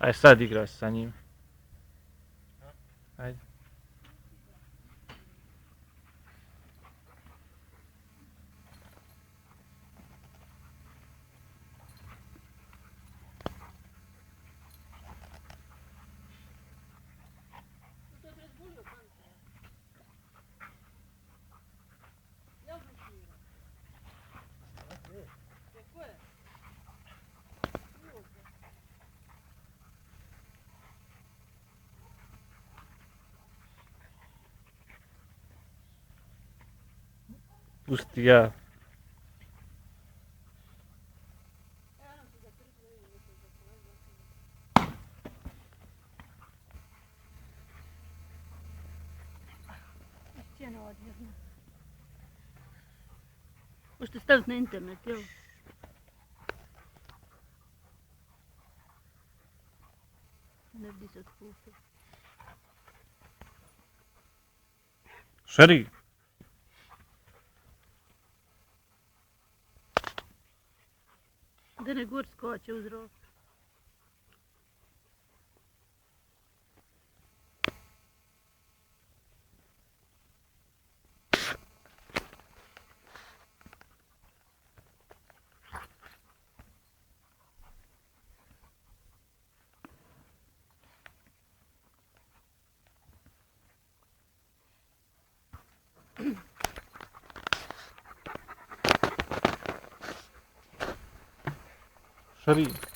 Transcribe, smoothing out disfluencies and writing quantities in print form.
Aj sad igraš sa njim. Ajde. Pusti ja. Stjena odmjerna. Možete staviti na internet, jel? Ne bi se otpustio. Šeri. Da ne gor skoče uz rok. Šeri.